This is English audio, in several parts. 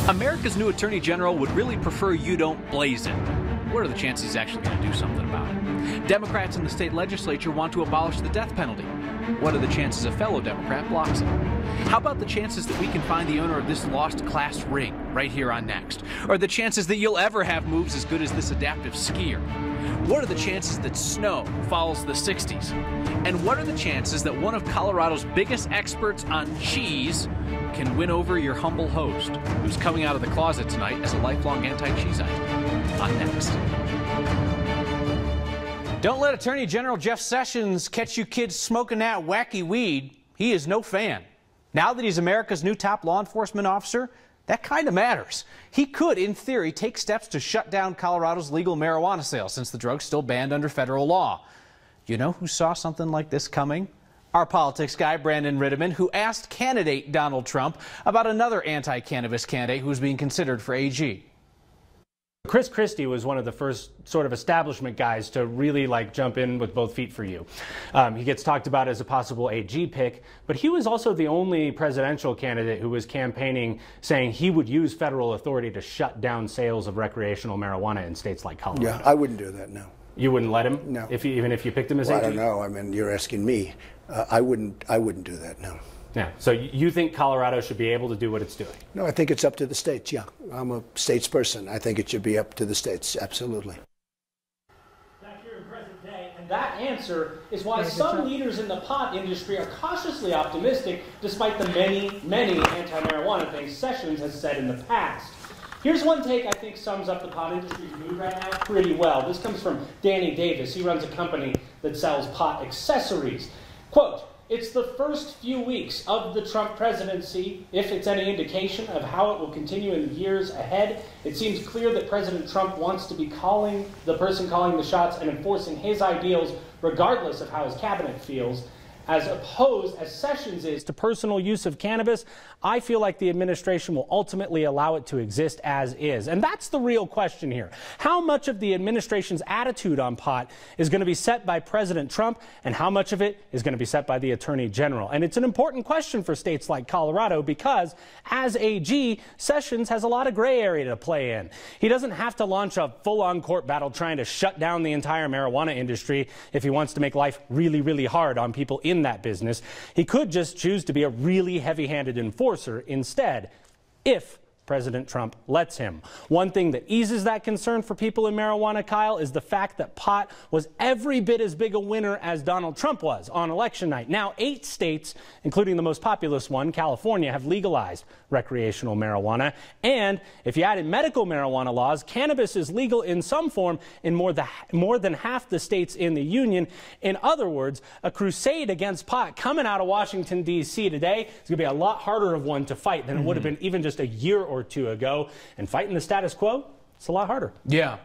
America's new Attorney General would really prefer you don't blaze it. What are the chances he's actually going to do something about it? Democrats in the state legislature want to abolish the death penalty. What are the chances a fellow Democrat blocks it? How about the chances that we can find the owner of this lost class ring right here on Next? Or the chances that you'll ever have moves as good as this adaptive skier? What are the chances that snow follows the 60s? And what are the chances that one of Colorado's biggest experts on cheese can win over your humble host, who's coming out of the closet tonight as a lifelong anti-cheeseite? On Next. Don't let Attorney General Jeff Sessions catch you kids smoking that wacky weed. He is no fan. Now that he's America's new top law enforcement officer, that kind of matters. He could, in theory, take steps to shut down Colorado's legal marijuana sales since the drug's still banned under federal law. You know who saw something like this coming? Our politics guy, Brandon Ritteman, who asked candidate Donald Trump about another anti-cannabis candidate who was being considered for AG. Chris Christie was one of the first sort of establishment guys to really jump in with both feet for you. He gets talked about as a possible AG pick, but he was also the only presidential candidate who was campaigning saying he would use federal authority to shut down sales of recreational marijuana in states like Colorado. Yeah, I wouldn't do that, no. You wouldn't let him? No. Even if you picked him as AG? I don't know. I mean, you're asking me. I wouldn't do that, no. Yeah. So you think Colorado should be able to do what it's doing? No, I think it's up to the states, yeah. I'm a states person. I think it should be up to the states, absolutely. Back here in present day, and that answer is why some leaders in the pot industry are cautiously optimistic despite the many, many anti-marijuana things Sessions has said in the past. Here's one take I think sums up the pot industry's mood right now pretty well. This comes from Danny Davis. He runs a company that sells pot accessories. Quote, "It's the first few weeks of the Trump presidency. If it's any indication of how it will continue in the years ahead, it seems clear that President Trump wants to be the person calling the shots and enforcing his ideals regardless of how his cabinet feels. As opposed, as Sessions is, to personal use of cannabis, I feel like the administration will ultimately allow it to exist as is." And that's the real question here. How much of the administration's attitude on pot is going to be set by President Trump, and how much of it is going to be set by the Attorney General? And it's an important question for states like Colorado because, as AG, Sessions has a lot of gray area to play in. He doesn't have to launch a full-on court battle trying to shut down the entire marijuana industry if he wants to make life really, really hard on people in that business. He could just choose to be a really heavy-handed enforcer instead, if President Trump lets him. One thing that eases that concern for people in marijuana, Kyle, is the fact that pot was every bit as big a winner as Donald Trump was on election night. Now, 8 states, including the most populous one, California, have legalized recreational marijuana. And if you add in medical marijuana laws, cannabis is legal in some form in more than half the states in the union. In other words, a crusade against pot coming out of Washington, D.C. today is going to be a lot harder of one to fight than it would have been even just a year or two ago. And fighting the status quo, it's a lot harder. Yeah.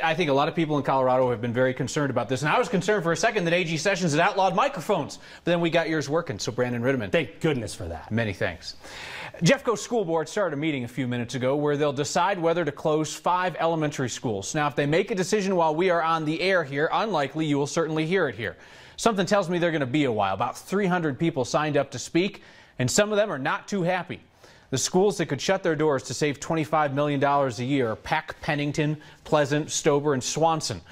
I think a lot of people in Colorado have been very concerned about this. And I was concerned for a second that AG Sessions had outlawed microphones. But then we got yours working. So, Brandon Ritteman. Thank goodness for that. Many thanks. Jeffco School Board started a meeting a few minutes ago where they'll decide whether to close 5 elementary schools. Now, if they make a decision while we are on the air here, unlikely you will certainly hear it here. Something tells me they're going to be a while. About 300 people signed up to speak, and some of them are not too happy. The schools that could shut their doors to save $25 million a year are Peck, Pennington, Pleasant, Stober, and Swanson.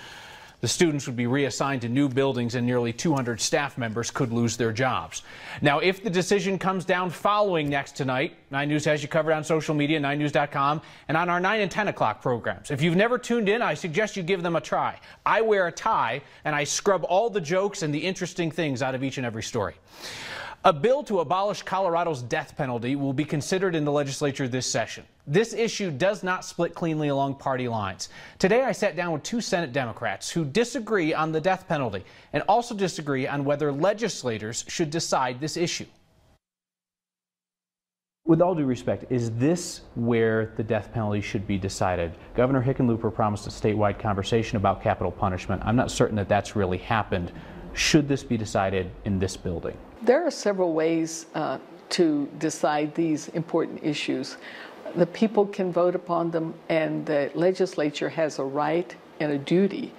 The students would be reassigned to new buildings, and nearly 200 staff members could lose their jobs. Now, if the decision comes down following Next tonight, 9 News has you covered on social media, 9news.com, and on our 9 and 10 o'clock programs. If you've never tuned in, I suggest you give them a try. I wear a tie, and I scrub all the jokes and the interesting things out of each and every story. A bill to abolish Colorado's death penalty will be considered in the legislature this session. This issue does not split cleanly along party lines. Today I sat down with 2 Senate Democrats who disagree on the death penalty and also disagree on whether legislators should decide this issue. With all due respect, is this where the death penalty should be decided? Governor Hickenlooper promised a statewide conversation about capital punishment. I'm not certain that that's really happened. Should this be decided in this building? There are several ways to decide these important issues. The people can vote upon them, and the legislature has a right and a duty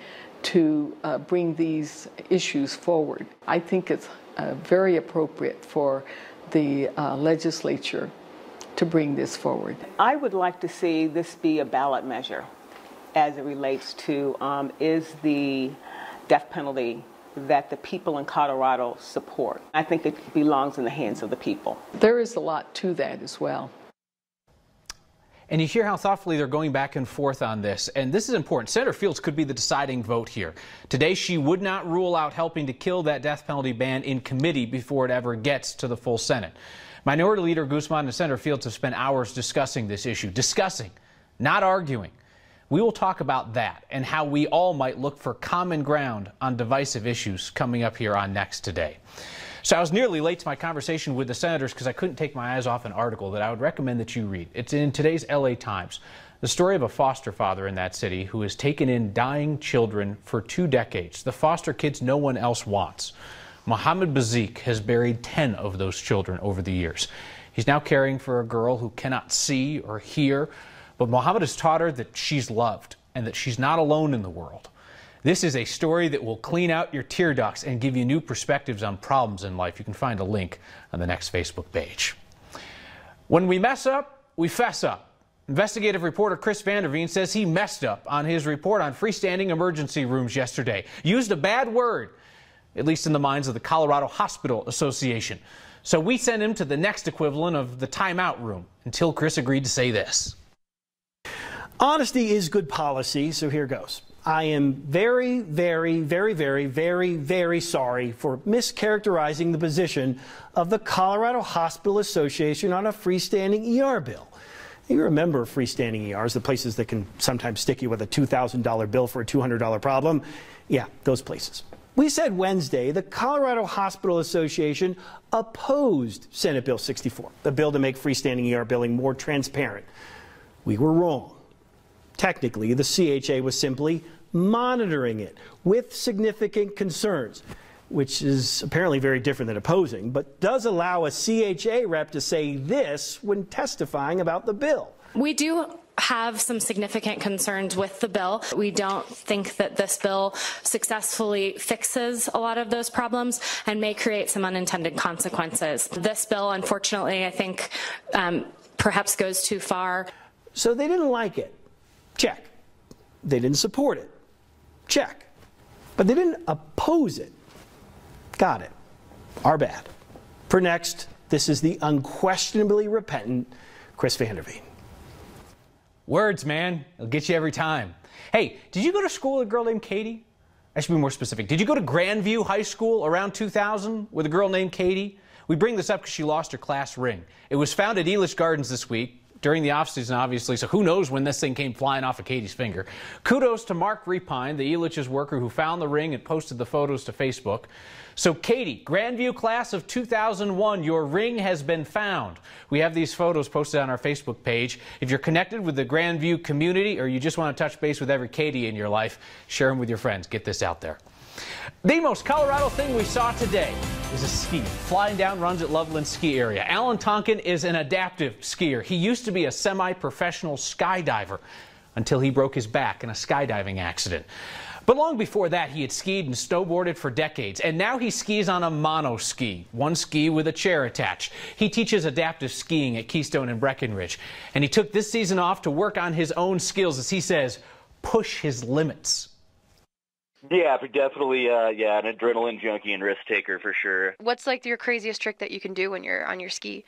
to bring these issues forward. I think it's very appropriate for the legislature to bring this forward. I would like to see this be a ballot measure as it relates to is the death penalty that the people in Colorado support. I think it belongs in the hands of the people. There is a lot to that as well. And you hear how thoughtfully they're going back and forth on this. And this is important. Senator Fields could be the deciding vote here. Today, she would not rule out helping to kill that death penalty ban in committee before it ever gets to the full Senate. Minority Leader Guzman and Senator Fields have spent hours discussing this issue. Discussing, not arguing. We will talk about that and how we all might look for common ground on divisive issues coming up here on Next Today. So I was nearly late to my conversation with the senators because I couldn't take my eyes off an article that I would recommend that you read. It's in today's LA Times. The story of a foster father in that city who has taken in dying children for 2 decades. The foster kids no one else wants. Mohammed Bazik has buried 10 of those children over the years. He's now caring for a girl who cannot see or hear, but Mohammed has taught her that she's loved and that she's not alone in the world. This is a story that will clean out your tear ducts and give you new perspectives on problems in life. You can find a link on the Next Facebook page. When we mess up, we fess up. Investigative reporter Chris Vanderveen says he messed up on his report on freestanding emergency rooms yesterday. Used a bad word, at least in the minds of the Colorado Hospital Association. So we sent him to the next equivalent of the timeout room until Chris agreed to say this. Honesty is good policy, so here goes. I am very, very, very, very, very, very sorry for mischaracterizing the position of the Colorado Hospital Association on a freestanding ER bill. You remember freestanding ERs, the places that can sometimes stick you with a $2,000 bill for a $200 problem? Yeah, those places. We said Wednesday the Colorado Hospital Association opposed Senate Bill 64, the bill to make freestanding ER billing more transparent. We were wrong. Technically, the CHA was simply monitoring it with significant concerns, which is apparently very different than opposing, but does allow a CHA rep to say this when testifying about the bill. We do have some significant concerns with the bill. We don't think that this bill successfully fixes a lot of those problems and may create some unintended consequences. This bill, unfortunately, I think perhaps goes too far. So they didn't like it. Check. They didn't support it. Check. But they didn't oppose it. Got it. Our bad. For Next, this is the unquestionably repentant Chris Vanderveen. Words, man. It'll get you every time. Hey, did you go to school with a girl named Katie? I should be more specific. Did you go to Grandview High School around 2000 with a girl named Katie? We bring this up because she lost her class ring. It was found at Elish Gardens this week. During the offseason, obviously, so who knows when this thing came flying off of Katie's finger. Kudos to Mark Repine, the Elish's worker who found the ring and posted the photos to Facebook. So Katie, Grandview class of 2001, your ring has been found. We have these photos posted on our Facebook page. If you're connected with the Grandview community or you just want to touch base with every Katie in your life, share them with your friends. Get this out there. The most Colorado thing we saw today is a skier flying down runs at Loveland Ski Area. Alan Tonkin is an adaptive skier. He used to be a semi-professional skydiver until he broke his back in a skydiving accident. But long before that, he had skied and snowboarded for decades, and now he skis on a monoski, one ski with a chair attached. He teaches adaptive skiing at Keystone and Breckenridge, and he took this season off to work on his own skills, as he says, push his limits. Yeah, definitely, an adrenaline junkie and risk taker for sure. What's like your craziest trick that you can do when you're on your ski?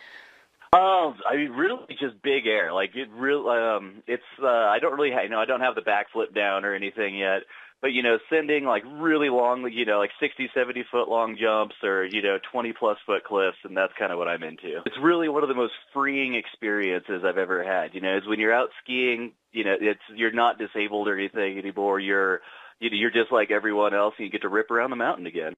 I mean, really just big air. Like it really, I don't really, I don't have the backflip down or anything yet. But, sending like really long, like 60, 70 foot long jumps or, 20 plus foot cliffs. And that's kind of what I'm into. It's really one of the most freeing experiences I've ever had. Is when you're out skiing, you're not disabled or anything anymore. You're just like everyone else, and you get to rip around the mountain again.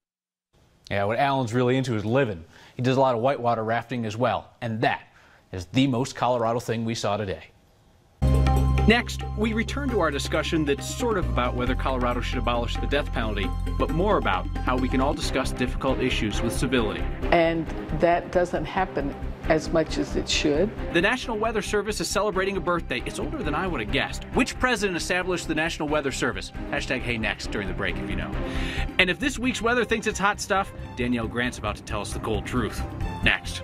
Yeah, what Alan's really into is living. He does a lot of whitewater rafting as well, and that is the most Colorado thing we saw today. Next, we return to our discussion that's sort of about whether Colorado should abolish the death penalty, but more about how we can all discuss difficult issues with civility. And that doesn't happen as much as it should. The National Weather Service is celebrating a birthday. It's older than I would have guessed. Which president established the National Weather Service? Hashtag #HeyNext during the break if you know. And if this week's weather thinks it's hot stuff, Danielle Grant's about to tell us the cold truth. Next.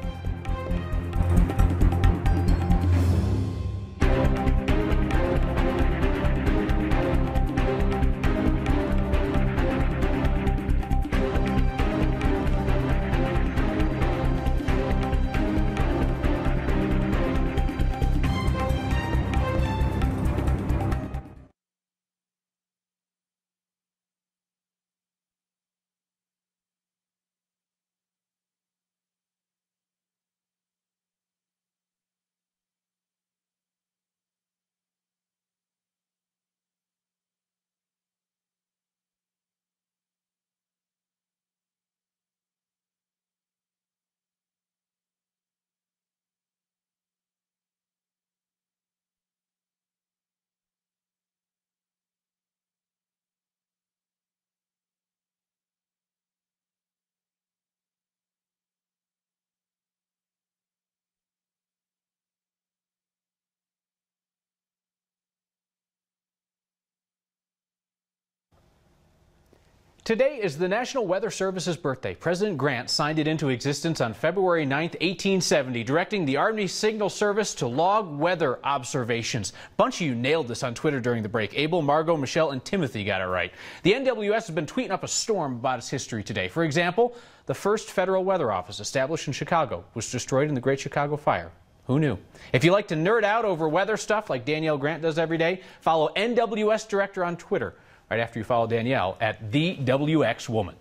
Today is the National Weather Service's birthday. President Grant signed it into existence on February 9th, 1870, directing the Army Signal Service to log weather observations. A bunch of you nailed this on Twitter during the break. Abel, Margot, Michelle, and Timothy got it right. The NWS has been tweeting up a storm about its history today. For example, the first federal weather office established in Chicago was destroyed in the Great Chicago Fire. Who knew? If you like to nerd out over weather stuff like Danielle Grant does every day, follow NWS Director on Twitter. Right after you follow Danielle at the WX Woman.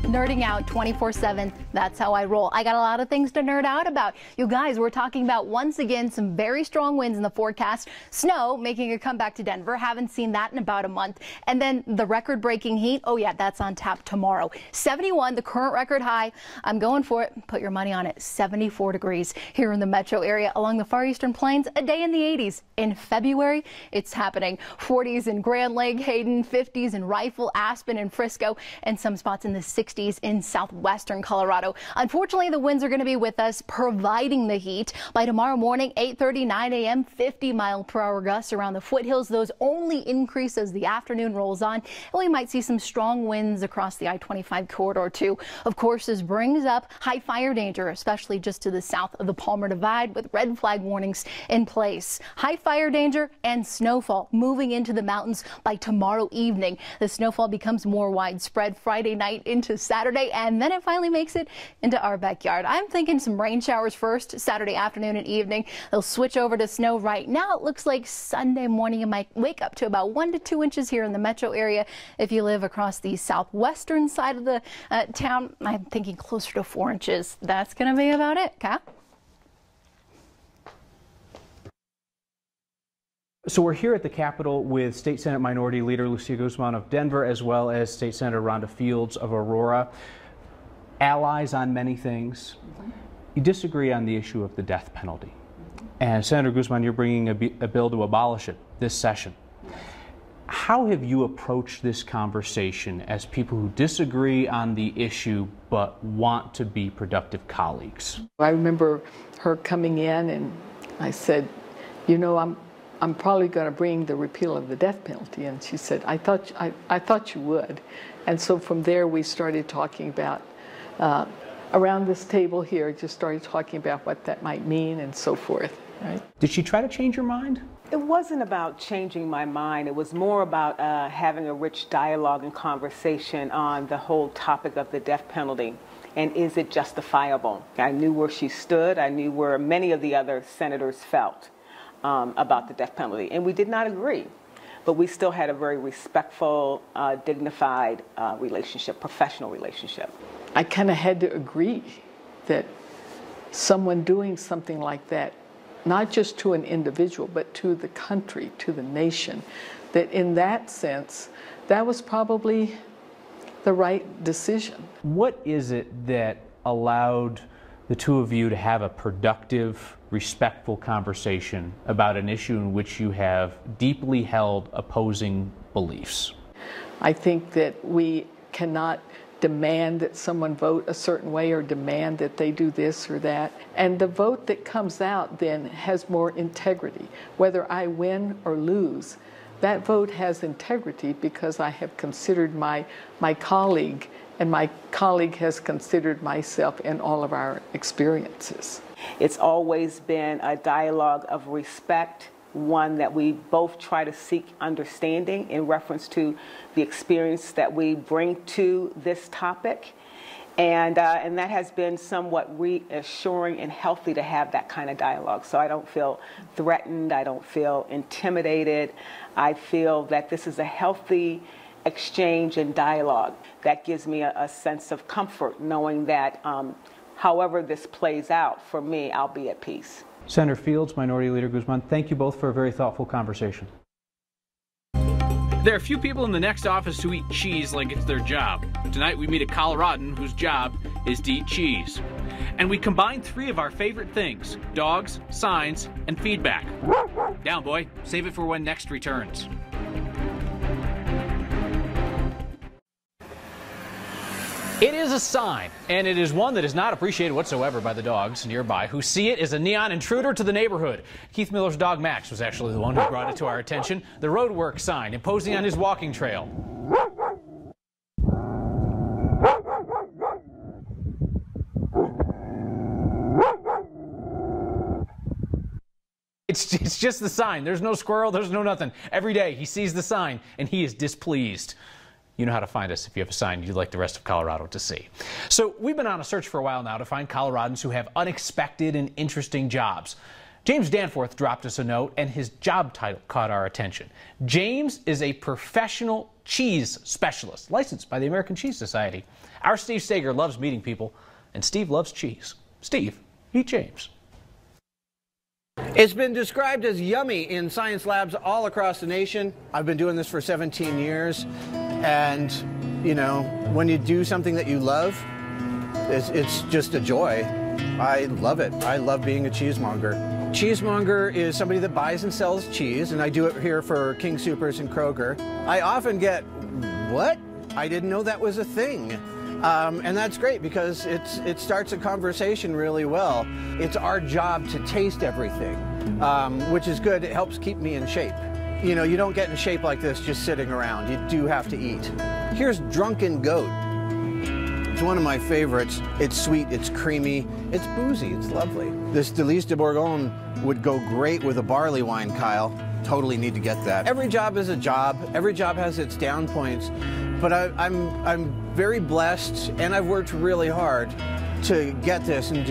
Nerding out 24/7. That's how I roll. I got a lot of things to nerd out about. You guys, we're talking about once again some very strong winds in the forecast. Snow making a comeback to Denver. Haven't seen that in about a month. And then the record-breaking heat. Oh yeah, that's on tap tomorrow. 71, the current record high. I'm going for it. Put your money on it. 74 degrees here in the metro area. Along the far eastern plains, a day in the 80s. In February, it's happening. 40s in Grand Lake, Hayden, 50s in Rifle, Aspen, and Frisco, and some spots in the 60s in southwestern Colorado. Unfortunately, the winds are going to be with us, providing the heat. By tomorrow morning, 8:30, 9 a.m., 50-mile-per-hour gusts around the foothills. Those only increase as the afternoon rolls on. And we might see some strong winds across the I-25 corridor, too. Of course, this brings up high fire danger, especially just to the south of the Palmer Divide, with red flag warnings in place. High fire danger and snowfall moving into the mountains by tomorrow evening. The snowfall becomes more widespread Friday night into Saturday, and then it finally makes it into our backyard. I'm thinking some rain showers first, Saturday afternoon and evening. They'll switch over to snow right now. It looks like Sunday morning it might wake up to about 1 to 2 inches here in the metro area. If you live across the southwestern side of the town, I'm thinking closer to 4 inches. That's going to be about it, Cap. So we're here at the Capitol with State Senate Minority Leader Lucia Guzman of Denver, as well as State Senator Rhonda Fields of Aurora. Allies on many things. You disagree on the issue of the death penalty. And Senator Guzman, you're bringing a bill to abolish it this session. How have you approached this conversation as people who disagree on the issue but want to be productive colleagues? I remember her coming in and I said, you know, I'm probably going to bring the repeal of the death penalty. And she said, I thought you would. And so from there we started talking about, around this table here, just started talking about what that might mean and so forth. Right? Did she try to change your mind? It wasn't about changing my mind. It was more about having a rich dialogue and conversation on the whole topic of the death penalty. And is it justifiable? I knew where she stood. I knew where many of the other senators felt about the death penalty, and we did not agree, but we still had a very respectful, dignified relationship, professional relationship. I kind of had to agree that someone doing something like that, not just to an individual, but to the country, to the nation, that in that sense, that was probably the right decision. What is it that allowed the two of you to have a productive, respectful conversation about an issue in which you have deeply held opposing beliefs? I think that we cannot demand that someone vote a certain way or demand that they do this or that. And the vote that comes out then has more integrity. Whether I win or lose, that vote has integrity because I have considered my colleague, and my colleague has considered myself in all of our experiences. It's always been a dialogue of respect, one that we both try to seek understanding in reference to the experience that we bring to this topic. And that has been somewhat reassuring and healthy to have that kind of dialogue. So I don't feel threatened, I don't feel intimidated. I feel that this is a healthy exchange and dialogue that gives me a sense of comfort knowing that however this plays out, for me, I'll be at peace. Senator Fields, Minority Leader Guzman, thank you both for a very thoughtful conversation. There are few people in the next office who eat cheese like it's their job. Tonight we meet a Coloradan whose job is to eat cheese. And we combine three of our favorite things: dogs, signs, and feedback. Down, boy. Save it for when next returns. It is a sign, and it is one that is not appreciated whatsoever by the dogs nearby, who see it as a neon intruder to the neighborhood. Keith Miller's dog Max was actually the one who brought it to our attention. The roadwork sign imposing on his walking trail. It's just the sign. There's no squirrel, there's no nothing. Every day he sees the sign and he is displeased. You know how to find us if you have a sign you'd like the rest of Colorado to see. So we've been on a search for a while now to find Coloradans who have unexpected and interesting jobs. James Danforth dropped us a note and his job title caught our attention. James is a professional cheese specialist licensed by the American Cheese Society. Our Steve Steger loves meeting people, and Steve loves cheese. Steve, meet James. It's been described as yummy in science labs all across the nation. I've been doing this for 17 years, and you know, when you do something that you love, it's just a joy. I love it. I love being a cheesemonger. Cheesemonger is somebody that buys and sells cheese, and I do it here for King Soopers and Kroger. I often get, what? I didn't know that was a thing. And that's great because it starts a conversation really well. It's our job to taste everything, which is good. It helps keep me in shape. You know, you don't get in shape like this just sitting around. You do have to eat. Here's Drunken Goat. It's one of my favorites. It's sweet, it's creamy, it's boozy, it's lovely. This Délice de Bourgogne would go great with a barley wine, Kyle. Totally need to get that. Every job is a job. Every job has its down points. But I'm very blessed, and I've worked really hard to get this and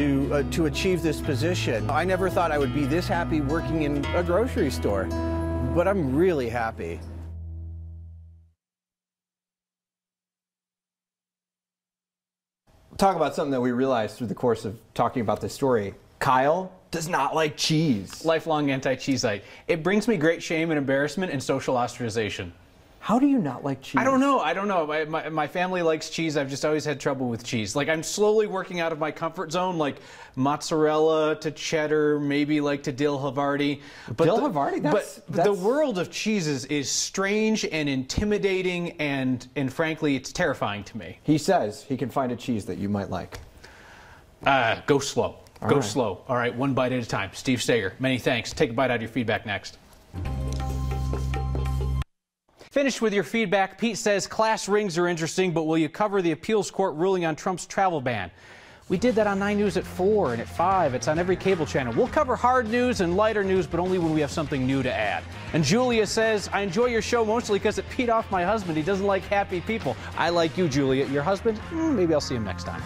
to achieve this position. I never thought I would be this happy working in a grocery store, but I'm really happy. Talk about something that we realized through the course of talking about this story. Kyle does not like cheese. Lifelong anti-cheeseite. It brings me great shame and embarrassment and social ostracization. How do you not like cheese? I don't know. My family likes cheese. I've just always had trouble with cheese. Like, I'm slowly working out of my comfort zone, like mozzarella to cheddar, maybe like to dill Havarti. But dill Havarti? That's... the world of cheeses is strange and intimidating, and frankly, it's terrifying to me. He says he can find a cheese that you might like. Go slow. Go slow. All right, one bite at a time. Steve Steger, many thanks. Take a bite out of your feedback next. Finished with your feedback. Pete says class rings are interesting, but will you cover the appeals court ruling on Trump's travel ban? We did that on 9 News at 4 and at 5. It's on every cable channel. We'll cover hard news and lighter news, but only when we have something new to add. And Julia says, I enjoy your show mostly because it peed off my husband. He doesn't like happy people. I like you, Julia. Your husband? Maybe I'll see him next time.